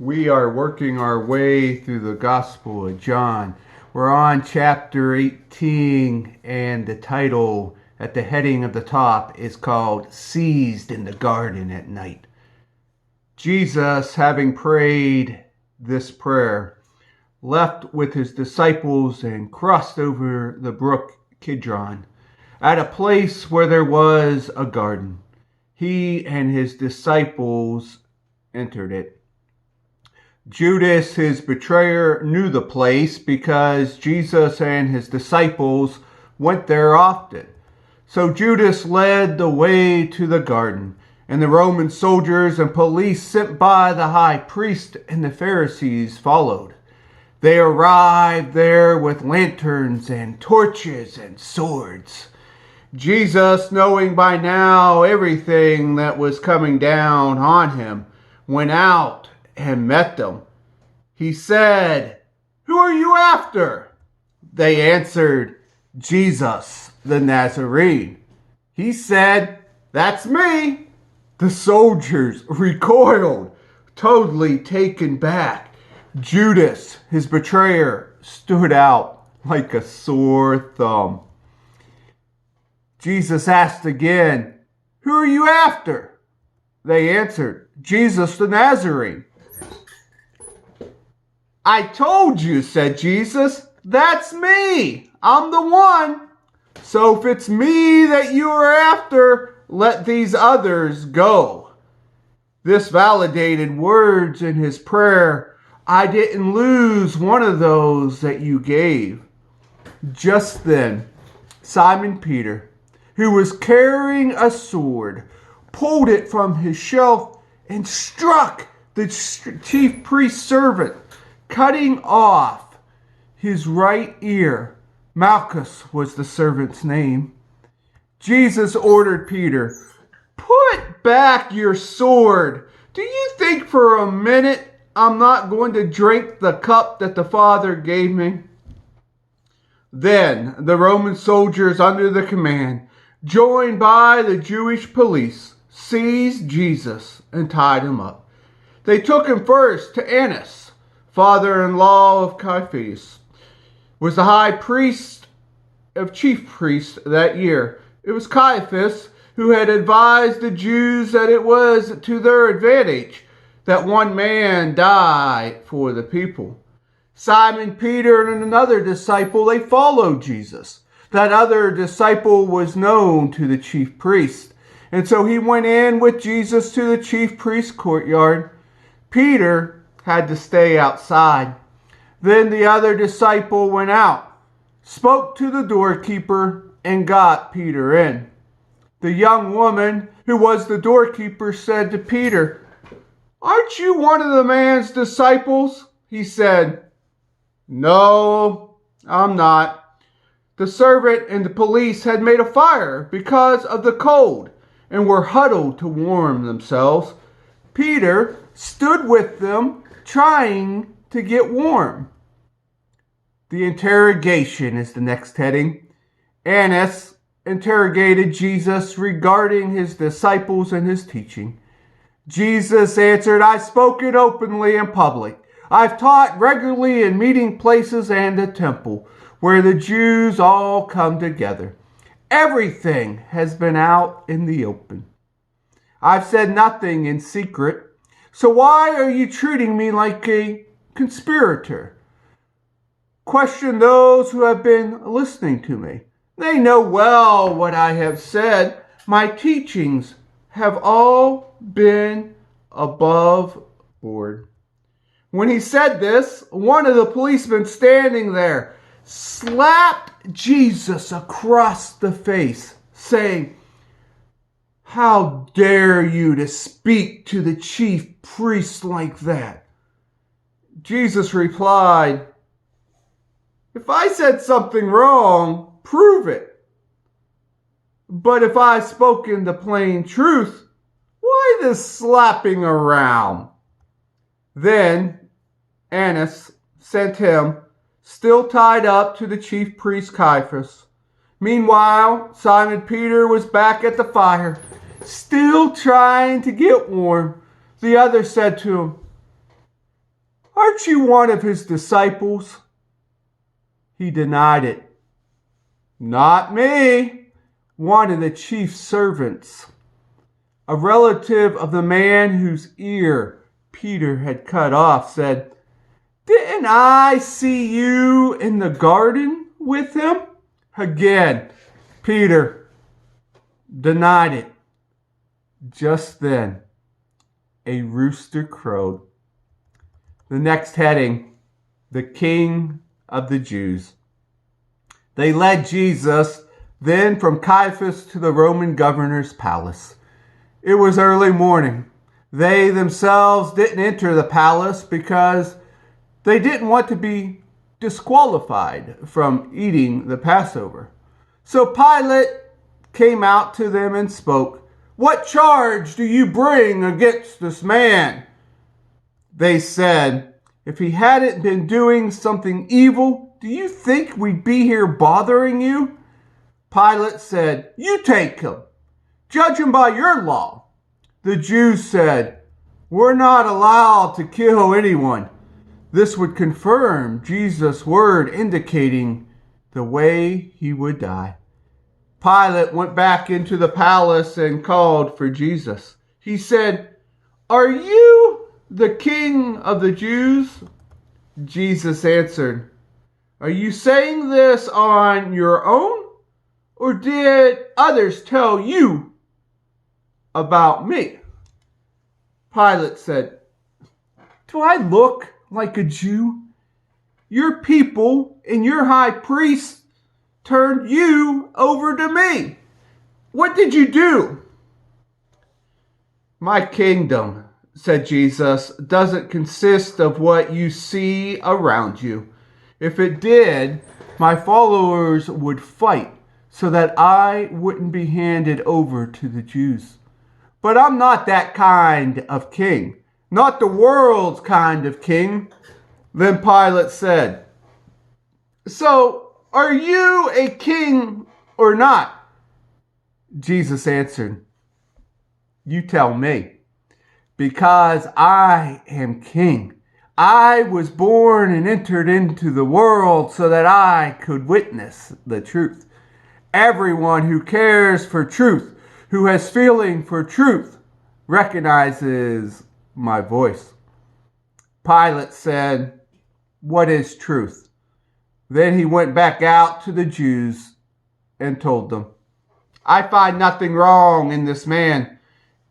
We are working our way through the Gospel of John. We're on chapter 18, and the title at the heading of the top is called Seized in the Garden at Night. Jesus, having prayed this prayer, left with his disciples and crossed over the brook Kidron at a place where there was a garden. He and his disciples entered it. Judas, his betrayer, knew the place because Jesus and his disciples went there often. So Judas led the way to the garden, and the Roman soldiers and police sent by the high priest and the Pharisees followed. They arrived there with lanterns and torches and swords. Jesus, knowing by now everything that was coming down on him, went out and met them. He said, "Who are you after?" They answered, "Jesus, the Nazarene." He said, "That's me." The soldiers recoiled, totally taken back. Judas, his betrayer, stood out like a sore thumb. Jesus asked again, "Who are you after?" They answered, "Jesus the Nazarene." "I told you," said Jesus, "that's me. I'm the one. So if it's me that you are after, let these others go." This validated words in his prayer. I didn't lose one of those that you gave. Just then, Simon Peter, who was carrying a sword, pulled it from his shelf and struck the chief priest's servant, cutting off his right ear. Malchus was the servant's name. Jesus ordered Peter, "Put back your sword. Do you think for a minute I'm not going to drink the cup that the Father gave me?" Then the Roman soldiers, under the command, joined by the Jewish police, seized Jesus and tied him up. They took him first to Annas, father-in-law of Caiaphas, was the high priest of chief priests that year. It was Caiaphas who had advised the Jews that it was to their advantage that one man die for the people. Simon Peter and another disciple, they followed Jesus. That other disciple was known to the chief priest, and so he went in with Jesus to the chief priest's courtyard. Peter had to stay outside. Then the other disciple went out, spoke to the doorkeeper, and got Peter in. The young woman who was the doorkeeper said to Peter, "Aren't you one of the man's disciples?" He said, "No, I'm not." The servant and the police had made a fire because of the cold and were huddled to warm themselves. Peter stood with them, trying to get warm. The interrogation is the next heading. Annas interrogated Jesus regarding his disciples and his teaching. Jesus answered, "I've spoken openly in public. I've taught regularly in meeting places and the temple, where the Jews all come together. Everything has been out in the open. I've said nothing in secret. So why are you treating me like a conspirator? Question those who have been listening to me. They know well what I have said. My teachings have all been above board." When he said this, one of the policemen standing there slapped Jesus across the face, saying, "How dare you to speak to the chief priest like that?" Jesus replied, "If I said something wrong, prove it. But if I've spoken the plain truth, why this slapping around?" Then Annas sent him, still tied up, to the chief priest Caiaphas. Meanwhile, Simon Peter was back at the fire, still trying to get warm. The other said to him, Aren't you one of his disciples? He denied it. Not me, one of the chief servants, a relative of the man whose ear Peter had cut off, said, "Didn't I see you in the garden with him?" Again, Peter denied it. Just then, a rooster crowed. The next heading, the King of the Jews. They led Jesus then from Caiaphas to the Roman governor's palace. It was early morning. They themselves didn't enter the palace because they didn't want to be disqualified from eating the Passover. So Pilate came out to them and spoke, "What charge do you bring against this man?" They said, "If he hadn't been doing something evil, do you think we'd be here bothering you?" Pilate said, "You take him. Judge him by your law." The Jews said, "We're not allowed to kill anyone." This would confirm Jesus' word indicating the way he would die. Pilate went back into the palace and called for Jesus. He said, "Are you the King of the Jews?" Jesus answered, "Are you saying this on your own, or did others tell you about me?" Pilate said, "Do I look like a Jew? Your people and your high priest turned you over to me. What did you do?" "My kingdom," said Jesus, "doesn't consist of what you see around you. If it did, my followers would fight so that I wouldn't be handed over to the Jews. But I'm not that kind of king, not the world's kind of king." Then Pilate said, "So are you a king or not?" Jesus answered, "You tell me. Because I am king. I was born and entered into the world so that I could witness the truth. Everyone who cares for truth, who has feeling for truth, recognizes my voice." Pilate said, "What is truth?" Then he went back out to the Jews and told them, "I find nothing wrong in this man.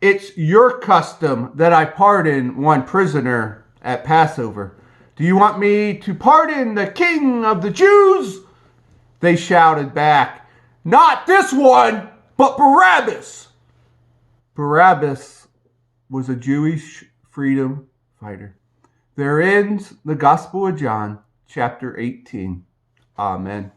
It's your custom that I pardon one prisoner at Passover. Do you want me to pardon the King of the Jews?" They shouted back, "Not this one, but Barabbas." Barabbas was a Jewish freedom fighter. There ends the Gospel of John, chapter 18. Amen.